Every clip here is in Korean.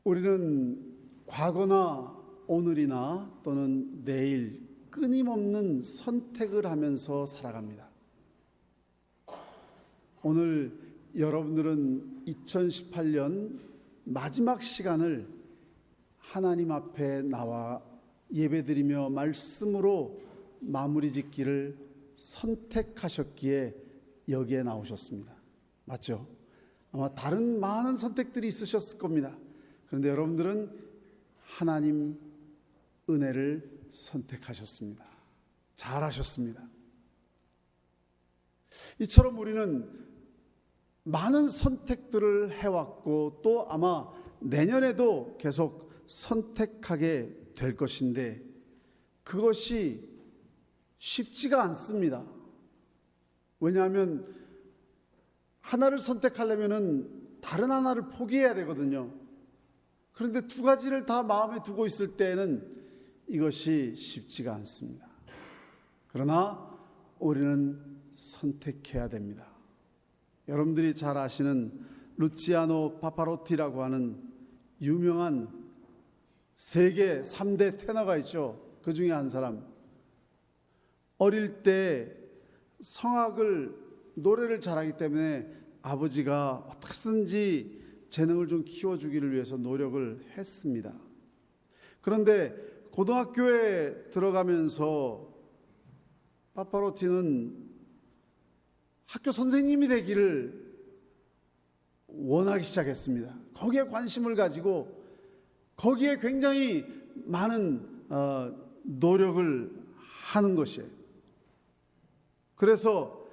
우리는 과거나 오늘이나 또는 내일 끊임없는 선택을 하면서 살아갑니다. 오늘 여러분들은 2018년 마지막 시간을 하나님 앞에 나와 예배드리며 말씀으로 마무리 짓기를 선택하셨기에 여기에 나오셨습니다. 맞죠? 아마 다른 많은 선택들이 있으셨을 겁니다. 그런데 여러분들은 하나님 은혜를 선택하셨습니다. 잘하셨습니다. 이처럼 우리는 많은 선택들을 해왔고 또 아마 내년에도 계속 선택하게 될 것인데 그것이 쉽지가 않습니다. 왜냐하면 하나를 선택하려면 다른 하나를 포기해야 되거든요. 그런데 두 가지를 다 마음에 두고 있을 때에는 이것이 쉽지가 않습니다. 그러나 우리는 선택해야 됩니다. 여러분들이 잘 아시는 루치아노 파파로티라고 하는 유명한 세계 3대 테너가 있죠. 그 중에 한 사람. 어릴 때 성악을 노래를 잘하기 때문에 아버지가 어떻게든지 재능을 좀 키워주기를 위해서 노력을 했습니다. 그런데 고등학교에 들어가면서 파파로티는 학교 선생님이 되기를 원하기 시작했습니다. 거기에 관심을 가지고 거기에 굉장히 많은 노력을 하는 것이에요. 그래서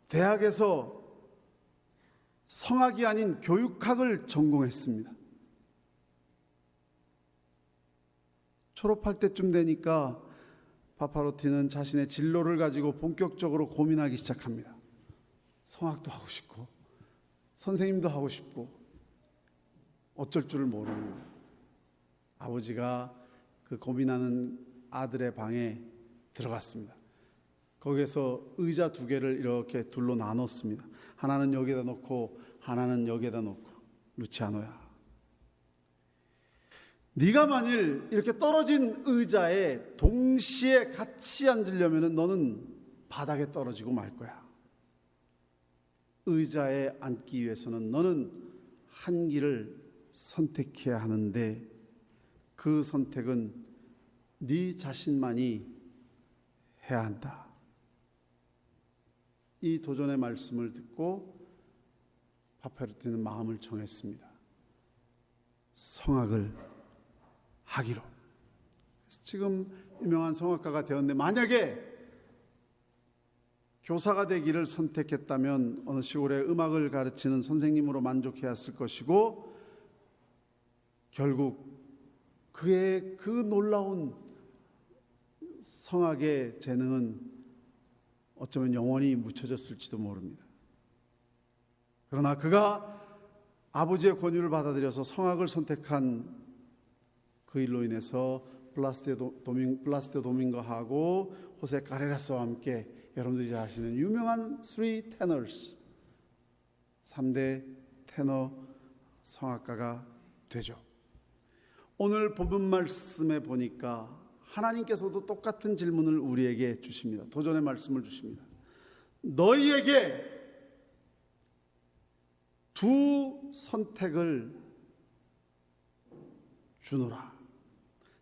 대학에서 성악이 아닌 교육학을 전공했습니다. 졸업할 때쯤 되니까 파파로티는 자신의 진로를 가지고 본격적으로 고민하기 시작합니다. 성악도 하고 싶고 선생님도 하고 싶고 어쩔 줄을 모르고 아버지가 그 고민하는 아들의 방에 들어갔습니다. 거기에서 의자 두 개를 이렇게 둘로 나눴습니다. 하나는 여기에다 놓고 하나는 여기에다 놓고 루치아노야, 네가 만일 이렇게 떨어진 의자에 동시에 같이 앉으려면 너는 바닥에 떨어지고 말 거야. 의자에 앉기 위해서는 너는 한 길을 선택해야 하는데 그 선택은 네 자신만이 해야 한다. 이 도전의 말씀을 듣고 파파로티는 마음을 정했습니다. 성악을 하기로. 지금 유명한 성악가가 되었는데 만약에 교사가 되기를 선택했다면 어느 시골에 음악을 가르치는 선생님으로 만족해왔을 것이고 결국 그의 그 놀라운 성악의 재능은 어쩌면 영원히 묻혀졌을지도 모릅니다. 그러나 그가 아버지의 권유를 받아들여서 성악을 선택한 그 일로 인해서 플라시도 도밍고하고 호세 카레라스와 함께 여러분들이 잘 아시는 유명한 3 테너스, 3대 테너 성악가가 되죠. 오늘 본문 말씀에 보니까 하나님께서도 똑같은 질문을 우리에게 주십니다. 도전의 말씀을 주십니다. 너희에게 두 선택을 주노라.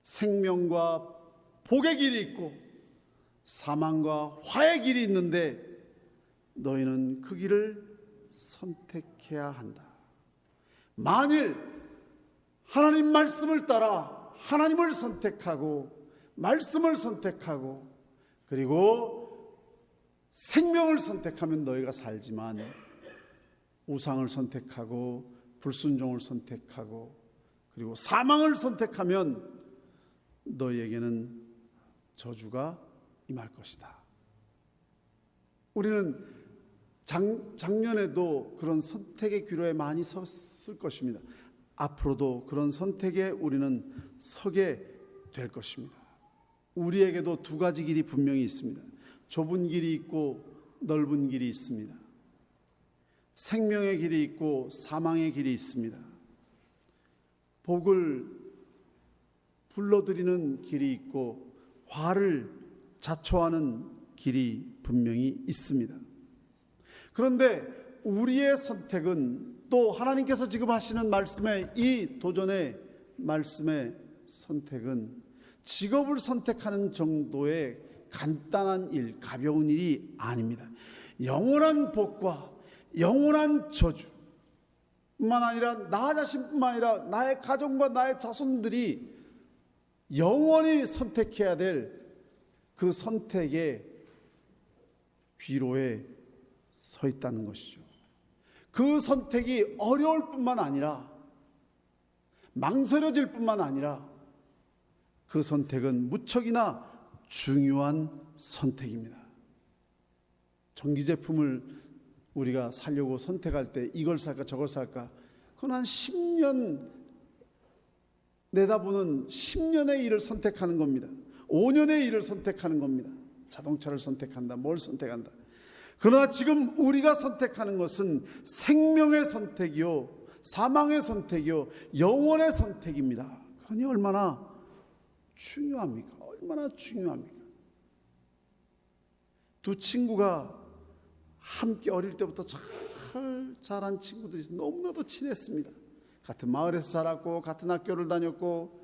생명과 복의 길이 있고 사망과 화의 길이 있는데 너희는 그 길을 선택해야 한다. 만일 하나님 말씀을 따라 하나님을 선택하고 말씀을 선택하고 그리고 생명을 선택하면 너희가 살지만 우상을 선택하고 불순종을 선택하고 그리고 사망을 선택하면 너희에게는 저주가 임할 것이다. 우리는 작년에도 그런 선택의 기로에 많이 섰을 것입니다. 앞으로도 그런 선택에 우리는 서게 될 것입니다. 우리에게도 두 가지 길이 분명히 있습니다. 좁은 길이 있고 넓은 길이 있습니다. 생명의 길이 있고 사망의 길이 있습니다. 복을 불러들이는 길이 있고 화를 자초하는 길이 분명히 있습니다. 그런데 우리의 선택은 또 하나님께서 지금 하시는 말씀의 이 도전의 말씀의 선택은 직업을 선택하는 정도의 간단한 일, 가벼운 일이 아닙니다. 영원한 복과 영원한 저주뿐만 아니라 나 자신뿐만 아니라 나의 가정과 나의 자손들이 영원히 선택해야 될 그 선택의 귀로에 서 있다는 것이죠. 그 선택이 어려울 뿐만 아니라 망설여질 뿐만 아니라 그 선택은 무척이나 중요한 선택입니다. 전기 제품을 우리가 사려고 선택할 때 이걸 살까 저걸 살까, 그건 한 10년 내다보는 10년의 일을 선택하는 겁니다. 5년의 일을 선택하는 겁니다. 자동차를 선택한다, 뭘 선택한다. 그러나 지금 우리가 선택하는 것은 생명의 선택이요, 사망의 선택이요, 영원의 선택입니다. 그러니 얼마나 중요합니까? 얼마나 중요합니까? 두 친구가 함께 어릴 때부터 잘 자란 친구들이 너무나도 친했습니다. 같은 마을에서 자랐고 같은 학교를 다녔고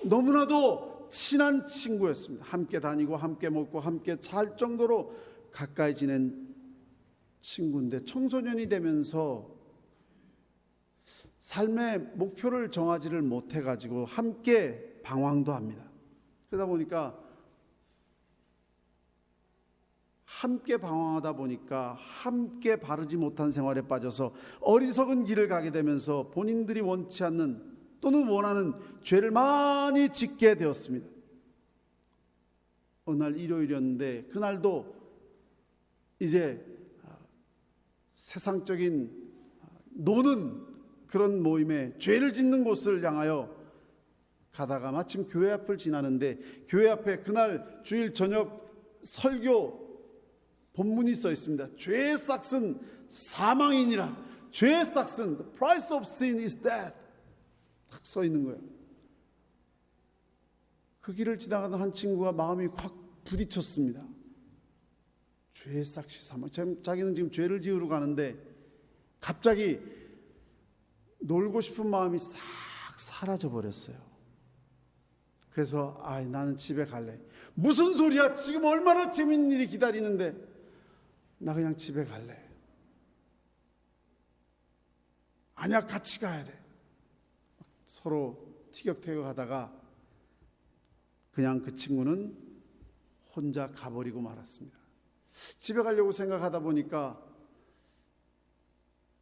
너무나도 친한 친구였습니다. 함께 다니고 함께 먹고 함께 잘 정도로 가까이 지낸 친구인데 청소년이 되면서 삶의 목표를 정하지를 못해가지고 함께 방황도 합니다. 그러다 보니까 함께 방황하다 보니까 함께 바르지 못한 생활에 빠져서 어리석은 길을 가게 되면서 본인들이 원치 않는 또는 원하는 죄를 많이 짓게 되었습니다. 어느 날 일요일이었는데 그날도 이제 세상적인 노는 그런 모임에 죄를 짓는 곳을 향하여 가다가 마침 교회 앞을 지나는데 교회 앞에 그날 주일 저녁 설교 본문이 써 있습니다. 죄의 싹은 사망이니라. 죄의 싹은 the price of sin is death. 딱 써 있는 거예요. 그 길을 지나가던 한 친구가 마음이 확 부딪혔습니다. 죄의 싹이 사망. 자기는 지금 죄를 지으러 가는데 갑자기 놀고 싶은 마음이 싹 사라져 버렸어요. 그래서 나는 집에 갈래. 무슨 소리야? 지금 얼마나 재밌는 일이 기다리는데 나 그냥 집에 갈래. 아니야, 같이 가야 돼. 서로 티격태격하다가 그냥 그 친구는 혼자 가버리고 말았습니다. 집에 가려고 생각하다 보니까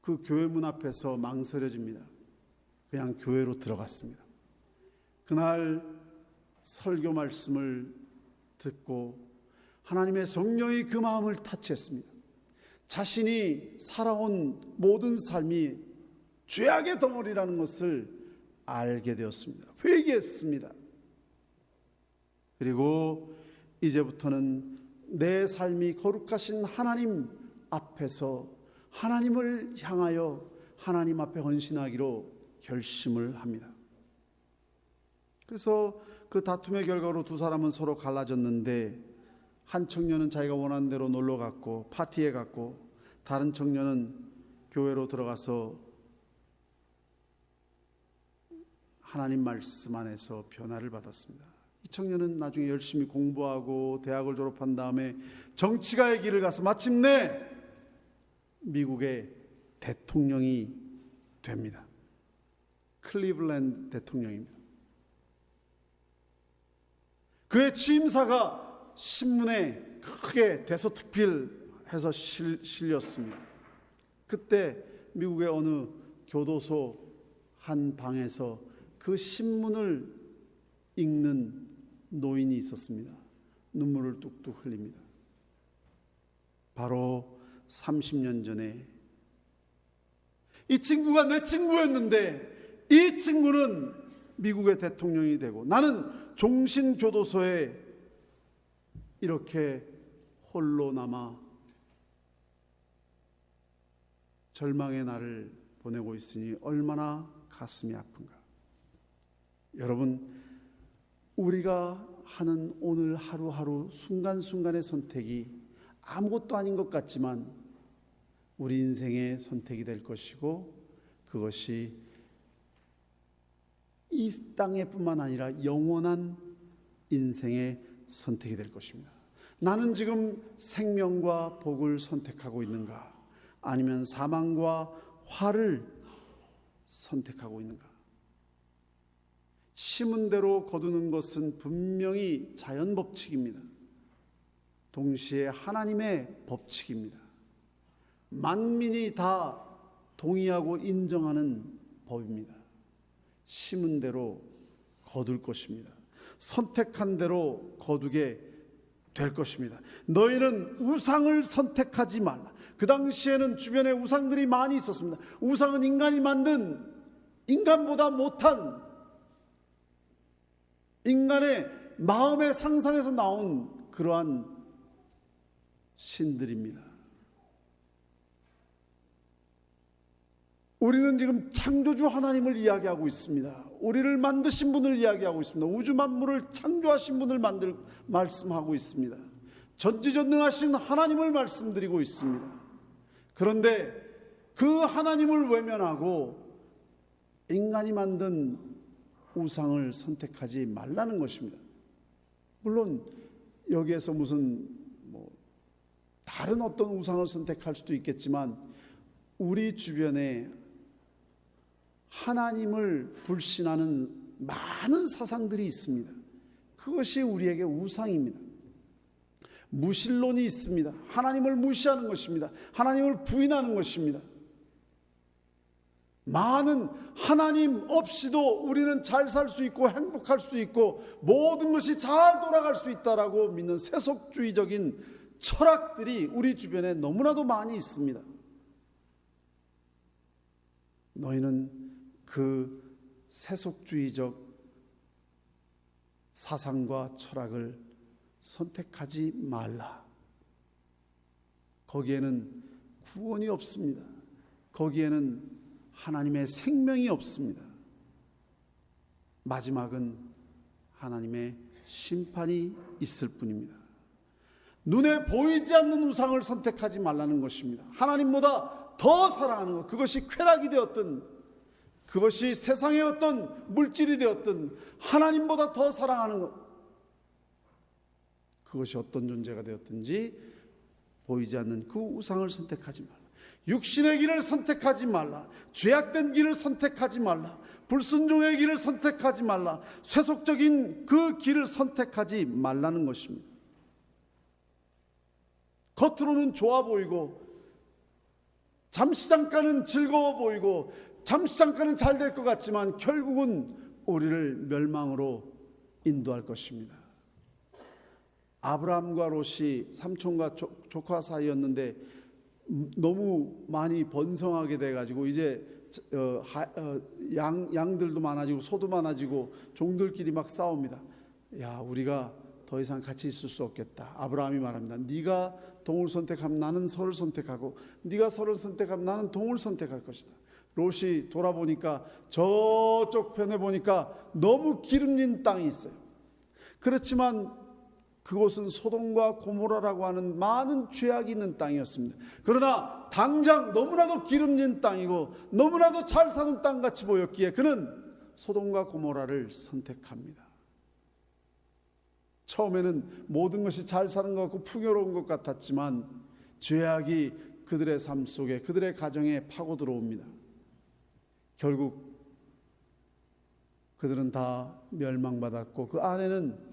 그 교회 문 앞에서 망설여집니다. 그냥 교회로 들어갔습니다. 그날 설교 말씀을 듣고 하나님의 성령이 그 마음을 타치했습니다. 자신이 살아온 모든 삶이 죄악의 덩어리라는 것을 알게 되었습니다. 회개했습니다. 그리고 이제부터는 내 삶이 거룩하신 하나님 앞에서 하나님을 향하여 하나님 앞에 헌신하기로 결심을 합니다. 그래서 그 다툼의 결과로 두 사람은 서로 갈라졌는데 한 청년은 자기가 원하는 대로 놀러 갔고 파티에 갔고 다른 청년은 교회로 들어가서 하나님 말씀 안에서 변화를 받았습니다. 이 청년은 나중에 열심히 공부하고 대학을 졸업한 다음에 정치가의 길을 가서 마침내 미국의 대통령이 됩니다. 클리블랜드 대통령입니다. 그의 취임사가 신문에 크게 대서특필해서 실렸습니다. 그때 미국의 어느 교도소 한 방에서 그 신문을 읽는 노인이 있었습니다. 눈물을 뚝뚝 흘립니다. 바로 30년 전에 이 친구가 내 친구였는데 이 친구는 미국의 대통령이 되고 나는 종신교도소에 이렇게 홀로 남아 절망의 날을 보내고 있으니 얼마나 가슴이 아픈가? 여러분, 우리가 하는 오늘 하루하루 순간순간의 선택이 아무것도 아닌 것 같지만 우리 인생의 선택이 될 것이고, 그것이 이 땅에뿐만 아니라 영원한 인생의 선택이 될 것입니다. 나는 지금 생명과 복을 선택하고 있는가? 아니면 사망과 화를 선택하고 있는가? 심은 대로 거두는 것은 분명히 자연 법칙입니다. 동시에 하나님의 법칙입니다. 만민이 다 동의하고 인정하는 법입니다. 심은 대로 거둘 것입니다. 선택한 대로 거두게 될 것입니다. 너희는 우상을 선택하지 말라. 그 당시에는 주변에 우상들이 많이 있었습니다. 우상은 인간이 만든, 인간보다 못한, 인간의 마음의 상상에서 나온 그러한 신들입니다. 우리는 지금 창조주 하나님을 이야기하고 있습니다. 우리를 만드신 분을 이야기하고 있습니다. 우주 만물을 창조하신 분을 말씀하고 있습니다. 전지전능하신 하나님을 말씀드리고 있습니다. 그런데 그 하나님을 외면하고 인간이 만든 우상을 선택하지 말라는 것입니다. 물론 여기에서 무슨 다른 어떤 우상을 선택할 수도 있겠지만 우리 주변에 하나님을 불신하는 많은 사상들이 있습니다. 그것이 우리에게 우상입니다. 무신론이 있습니다. 하나님을 무시하는 것입니다. 하나님을 부인하는 것입니다. 많은 하나님 없이도 우리는 잘 살 수 있고 행복할 수 있고 모든 것이 잘 돌아갈 수 있다라고 믿는 세속주의적인 철학들이 우리 주변에 너무나도 많이 있습니다. 너희는 그 세속주의적 사상과 철학을 선택하지 말라. 거기에는 구원이 없습니다. 거기에는 하나님의 생명이 없습니다. 마지막은 하나님의 심판이 있을 뿐입니다. 눈에 보이지 않는 우상을 선택하지 말라는 것입니다. 하나님보다 더 사랑하는 것, 그것이 쾌락이 되었든 그것이 세상의 어떤 물질이 되었든 하나님보다 더 사랑하는 것, 그것이 어떤 존재가 되었든지 보이지 않는 그 우상을 선택하지 말라. 육신의 길을 선택하지 말라. 죄악된 길을 선택하지 말라. 불순종의 길을 선택하지 말라. 세속적인 그 길을 선택하지 말라는 것입니다. 겉으로는 좋아 보이고 잠시 잠깐은 즐거워 보이고 잠시 잠깐은 잘 될 것 같지만 결국은 우리를 멸망으로 인도할 것입니다. 아브라함과 롯이 삼촌과 조카 사이였는데 너무 많이 번성하게 돼가지고 이제 양들도 많아지고 소도 많아지고 종들끼리 막 싸웁니다. 야, 우리가 더 이상 같이 있을 수 없겠다. 아브라함이 말합니다. 네가 동을 선택하면 나는 서를 선택하고 네가 서를 선택하면 나는 동을 선택할 것이다. 롯이 돌아보니까 저쪽 편에 보니까 너무 기름진 땅이 있어요. 그렇지만 그곳은 소돔과 고모라라고 하는 많은 죄악이 있는 땅이었습니다. 그러나 당장 너무나도 기름진 땅이고 너무나도 잘 사는 땅같이 보였기에 그는 소돔과 고모라를 선택합니다. 처음에는 모든 것이 잘 사는 것 같고 풍요로운 것 같았지만 죄악이 그들의 삶 속에, 그들의 가정에 파고 들어옵니다. 결국 그들은 다 멸망받았고 그 아내는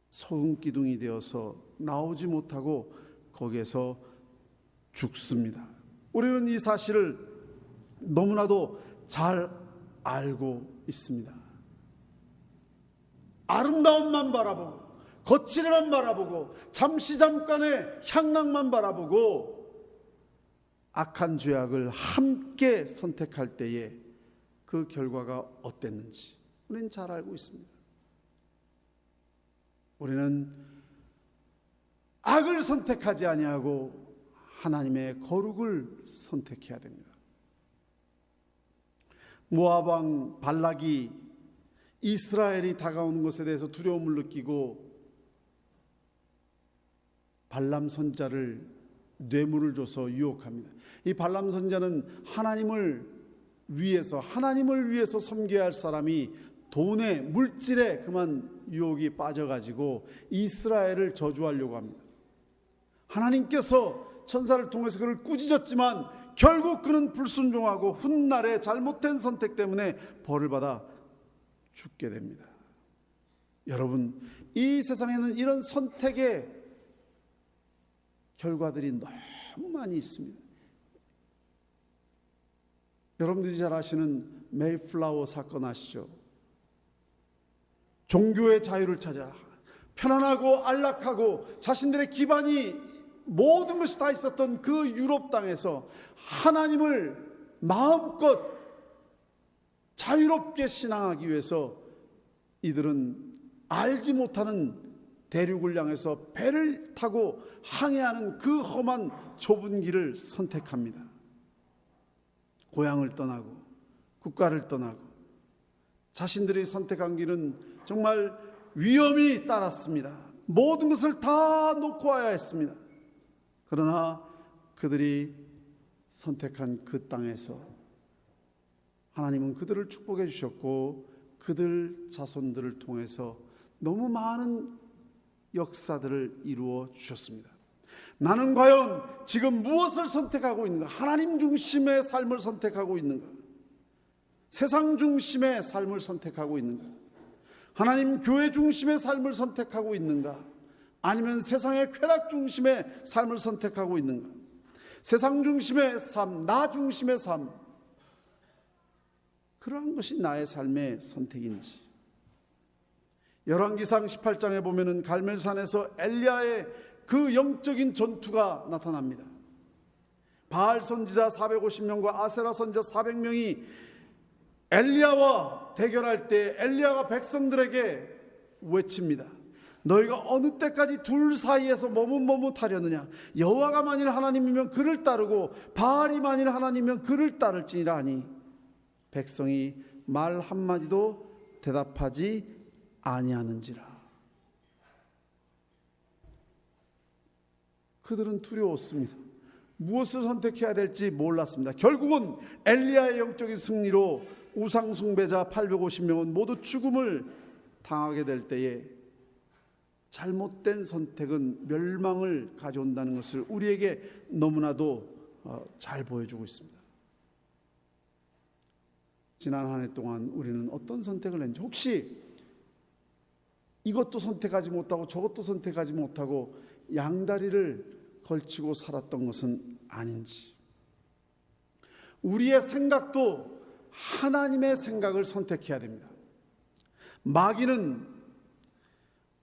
소금 기둥이 되어서 나오지 못하고 거기에서 죽습니다. 우리는 이 사실을 너무나도 잘 알고 있습니다. 아름다움만 바라보고 거칠에만 바라보고 잠시 잠깐의 향락만 바라보고 악한 죄악을 함께 선택할 때에 그 결과가 어땠는지 우리는 잘 알고 있습니다. 우리는 악을 선택하지 아니하고 하나님의 거룩을 선택해야 됩니다. 모압 왕 발락이 이스라엘이 다가오는 것에 대해서 두려움을 느끼고 발람 선자를 뇌물을 줘서 유혹합니다. 이 발람 선자는 하나님을 위해서 섬겨야 할 사람이 돈에 물질에 그만 유혹이 빠져가지고 이스라엘을 저주하려고 합니다. 하나님께서 천사를 통해서 그를 꾸짖었지만 결국 그는 불순종하고 훗날에 잘못된 선택 때문에 벌을 받아 죽게 됩니다. 여러분, 이 세상에는 이런 선택의 결과들이 너무 많이 있습니다. 여러분들이 잘 아시는 메이플라워 사건 아시죠? 종교의 자유를 찾아 편안하고 안락하고 자신들의 기반이 모든 것이 다 있었던 그 유럽 땅에서 하나님을 마음껏 자유롭게 신앙하기 위해서 이들은 알지 못하는 대륙을 향해서 배를 타고 항해하는 그 험한 좁은 길을 선택합니다. 고향을 떠나고 국가를 떠나고 자신들이 선택한 길은 정말 위험이 따랐습니다. 모든 것을 다 놓고 와야 했습니다. 그러나 그들이 선택한 그 땅에서 하나님은 그들을 축복해 주셨고 그들 자손들을 통해서 너무 많은 역사들을 이루어 주셨습니다. 나는 과연 지금 무엇을 선택하고 있는가? 하나님 중심의 삶을 선택하고 있는가? 세상 중심의 삶을 선택하고 있는가? 하나님 교회 중심의 삶을 선택하고 있는가? 아니면 세상의 쾌락 중심의 삶을 선택하고 있는가? 세상 중심의 삶, 나 중심의 삶, 그러한 것이 나의 삶의 선택인지. 열왕기상 18장에 보면은 갈멜산에서 엘리야의 그 영적인 전투가 나타납니다. 바알 선지자 450명과 아세라 선지자 400명이 엘리야와 대결할 때 엘리야가 백성들에게 외칩니다. 너희가 어느 때까지 둘 사이에서 머뭇머뭇하려느냐? 여호와가 만일 하나님이면 그를 따르고 바알이 만일 하나님이면 그를 따를지니라 하니 백성이 말 한마디도 대답하지 아니하는지라. 그들은 두려웠습니다. 무엇을 선택해야 될지 몰랐습니다. 결국은 엘리야의 영적인 승리로 우상 숭배자 850명은 모두 죽음을 당하게 될 때에 잘못된 선택은 멸망을 가져온다는 것을 우리에게 너무나도 잘 보여주고 있습니다. 지난 한 해 동안 우리는 어떤 선택을 했는지, 혹시 이것도 선택하지 못하고 저것도 선택하지 못하고 양다리를 걸치고 살았던 것은 아닌지, 우리의 생각도 하나님의 생각을 선택해야 됩니다. 마귀는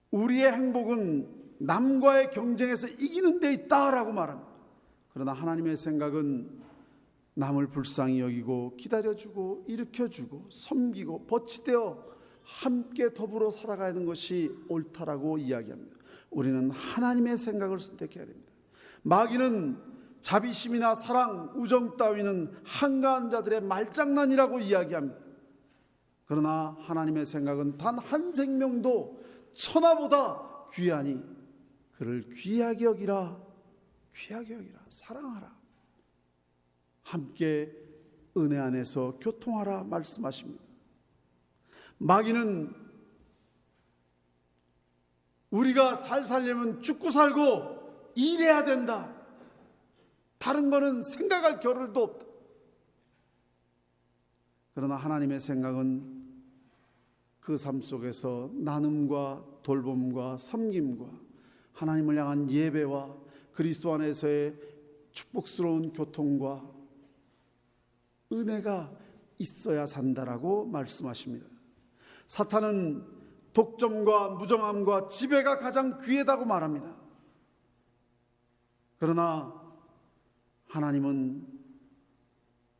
우리의 행복은 남과의 경쟁에서 이기는 데 있다라고 말합니다. 그러나 하나님의 생각은 남을 불쌍히 여기고 기다려주고 일으켜주고 섬기고 버치되어 함께 더불어 살아가는 것이 옳다라고 이야기합니다. 우리는 하나님의 생각을 선택해야 됩니다. 마귀는 자비심이나 사랑, 우정 따위는 한가한 자들의 말장난이라고 이야기합니다. 그러나 하나님의 생각은 단 한 생명도 천하보다 귀하니 그를 귀하게 여기라, 귀하게 여기라, 사랑하라, 함께 은혜 안에서 교통하라 말씀하십니다. 마귀는 우리가 잘 살려면 죽고 살고 일해야 된다, 다른 거는 생각할 겨를도 없다. 그러나 하나님의 생각은 그 삶 속에서 나눔과 돌봄과 섬김과 하나님을 향한 예배와 그리스도 안에서의 축복스러운 교통과 은혜가 있어야 산다라고 말씀하십니다. 사탄은 독점과 무정함과 지배가 가장 귀하다고 말합니다. 그러나 하나님은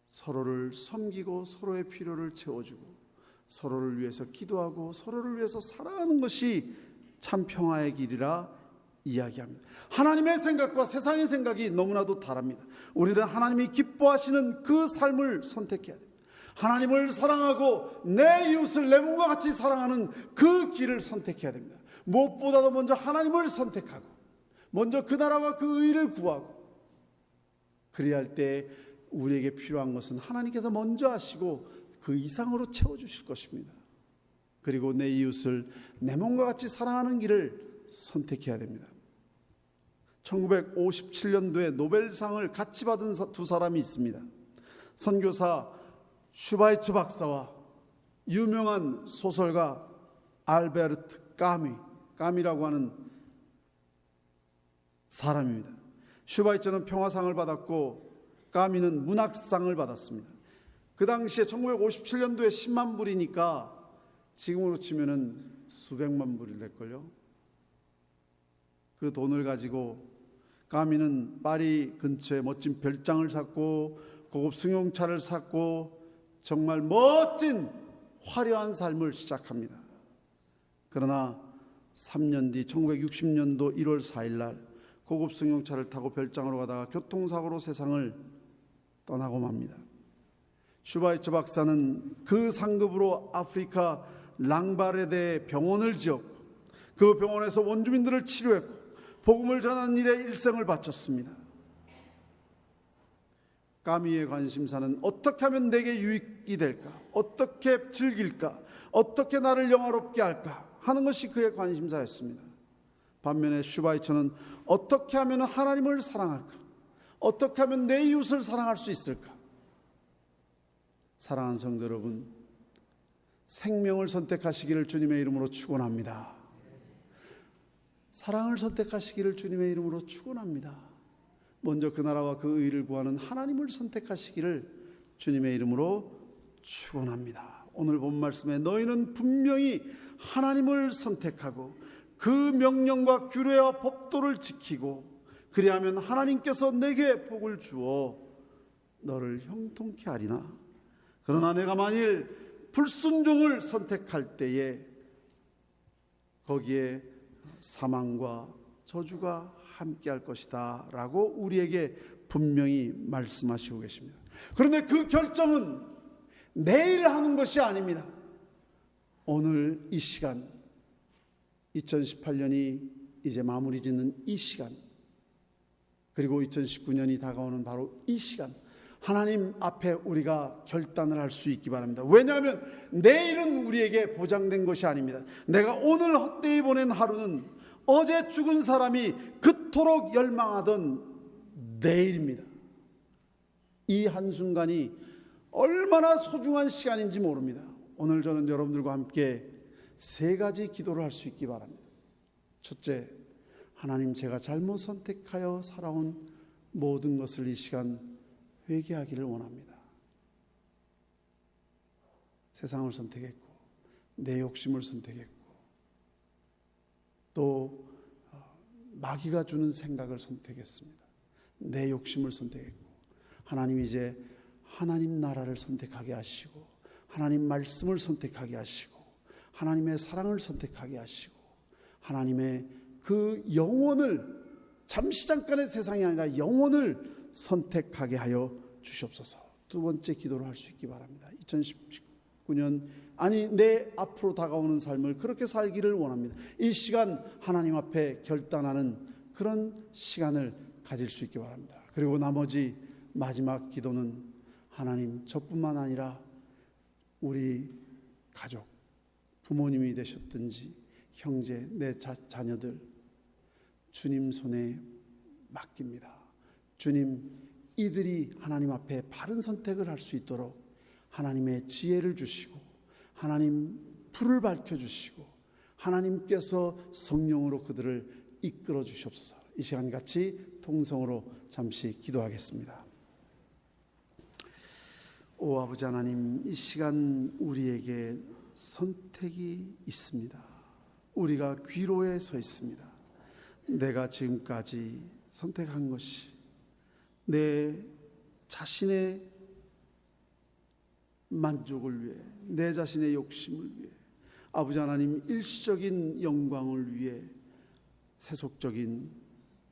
서로를 섬기고 서로의 필요를 채워주고 서로를 위해서 기도하고 서로를 위해서 사랑하는 것이 참 평화의 길이라 이야기합니다. 하나님의 생각과 세상의 생각이 너무나도 다릅니다. 우리는 하나님이 기뻐하시는 그 삶을 선택해야 됩니다. 하나님을 사랑하고 내 이웃을 내 몸과 같이 사랑하는 그 길을 선택해야 됩니다. 무엇보다도 먼저 하나님을 선택하고 먼저 그 나라와 그 의를 구하고, 그리할 때 우리에게 필요한 것은 하나님께서 먼저 하시고 그 이상으로 채워주실 것입니다. 그리고 내 이웃을 내 몸과 같이 사랑하는 길을 선택해야 됩니다. 1957년도에 노벨상을 같이 받은 두 사람이 있습니다. 선교사 슈바이처 박사와 유명한 소설가 알베르트 까미라고 하는 사람입니다. 슈바이처는 평화상을 받았고 까미는 문학상을 받았습니다. 그 당시에 1957년도에 10만 불이니까 지금으로 치면은 수백만 불이 될걸요. 그 돈을 가지고 까미는 파리 근처에 멋진 별장을 샀고 고급 승용차를 샀고 정말 멋진 화려한 삶을 시작합니다. 그러나 3년 뒤 1960년도 1월 4일 날 고급 승용차를 타고 별장으로 가다가 교통사고로 세상을 떠나고 맙니다. 슈바이처 박사는 그 상급으로 아프리카 랑바레데 병원을 지었고 그 병원에서 원주민들을 치료했고 복음을 전하는 일에 일생을 바쳤습니다. 까미의 관심사는 어떻게 하면 내게 유익이 될까? 어떻게 즐길까? 어떻게 나를 영화롭게 할까? 하는 것이 그의 관심사였습니다. 반면에 슈바이처는 어떻게 하면 하나님을 사랑할까? 어떻게 하면 내 이웃을 사랑할 수 있을까? 사랑하는 성도 여러분, 생명을 선택하시기를 주님의 이름으로 축원합니다. 사랑을 선택하시기를 주님의 이름으로 축원합니다. 먼저 그 나라와 그 의를 구하는 하나님을 선택하시기를 주님의 이름으로 축원합니다. 오늘 본 말씀에 너희는 분명히 하나님을 선택하고 그 명령과 규례와 법도를 지키고 그리하면 하나님께서 내게 복을 주어 너를 형통케 하리나. 그러나 내가 만일 불순종을 선택할 때에 거기에 사망과 저주가 함께할 것이다 라고 우리에게 분명히 말씀하시고 계십니다. 그런데 그 결정은 내일 하는 것이 아닙니다. 오늘 이 시간, 2018년이 이제 마무리 짓는 이 시간, 그리고 2019년이 다가오는 바로 이 시간, 하나님 앞에 우리가 결단을 할 수 있기 바랍니다. 왜냐하면 내일은 우리에게 보장된 것이 아닙니다. 내가 오늘 헛되이 보낸 하루는 어제 죽은 사람이 그토록 열망하던 내일입니다. 이 한순간이 얼마나 소중한 시간인지 모릅니다. 오늘 저는 여러분들과 함께 세 가지 기도를 할 수 있기 바랍니다. 첫째, 하나님, 제가 잘못 선택하여 살아온 모든 것을 이 시간 회개하기를 원합니다. 세상을 선택했고 내 욕심을 선택했고 또 마귀가 주는 생각을 선택했습니다. 내 욕심을 선택했고 하나님, 이제 하나님 나라를 선택하게 하시고 하나님 말씀을 선택하게 하시고 하나님의 사랑을 선택하게 하시고 하나님의 그 영혼을, 잠시 잠깐의 세상이 아니라 영혼을 선택하게 하여 주시옵소서. 두 번째 기도를 할 수 있기 바랍니다. 2019년, 아니 내 앞으로 다가오는 삶을 그렇게 살기를 원합니다. 이 시간 하나님 앞에 결단하는 그런 시간을 가질 수 있기 바랍니다. 그리고 나머지 마지막 기도는 하나님, 저뿐만 아니라 우리 가족, 부모님이 되셨든지 형제, 내 자녀들 주님 손에 맡깁니다. 주님, 이들이 하나님 앞에 바른 선택을 할 수 있도록 하나님의 지혜를 주시고 하나님 불을 밝혀주시고 하나님께서 성령으로 그들을 이끌어 주시옵소서. 이 시간 같이 통성으로 잠시 기도하겠습니다. 오 아버지 하나님, 이 시간 우리에게 선택이 있습니다. 우리가 귀로에 서 있습니다. 내가 지금까지 선택한 것이 내 자신의 만족을 위해, 내 자신의 욕심을 위해, 아버지 하나님 일시적인 영광을 위해 세속적인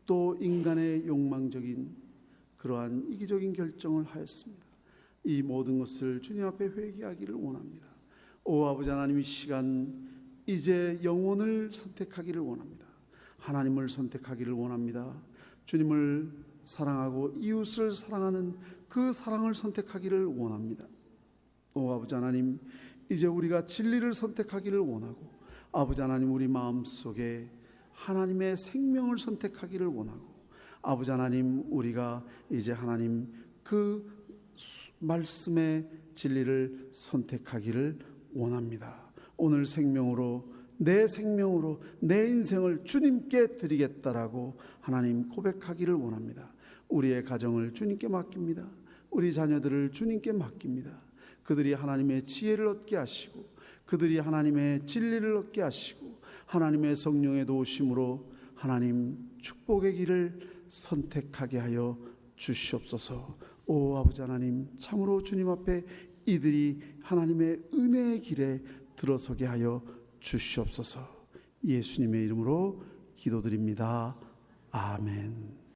또 인간의 욕망적인 그러한 이기적인 결정을 하였습니다. 이 모든 것을 주님 앞에 회개하기를 원합니다. 오 아버지 하나님, 이 시간 이제 영혼을 선택하기를 원합니다. 하나님을 선택하기를 원합니다. 주님을 사랑하고 이웃을 사랑하는 그 사랑을 선택하기를 원합니다. 오 아버지 하나님, 이제 우리가 진리를 선택하기를 원하고, 아버지 하나님, 우리 마음속에 하나님의 생명을 선택하기를 원하고, 아버지 하나님, 우리가 이제 하나님 그 말씀의 진리를 선택하기를 원합니다. 오늘 생명으로, 내 생명으로 내 인생을 주님께 드리겠다라고 하나님 고백하기를 원합니다. 우리의 가정을 주님께 맡깁니다. 우리 자녀들을 주님께 맡깁니다. 그들이 하나님의 지혜를 얻게 하시고, 그들이 하나님의 진리를 얻게 하시고, 하나님의 성령의 도우심으로 하나님 축복의 길을 선택하게 하여 주시옵소서. 오 아버지 하나님, 참으로 주님 앞에 이들이 하나님의 은혜의 길에 들어서게 하여 주시옵소서. 예수님의 이름으로 기도드립니다. 아멘.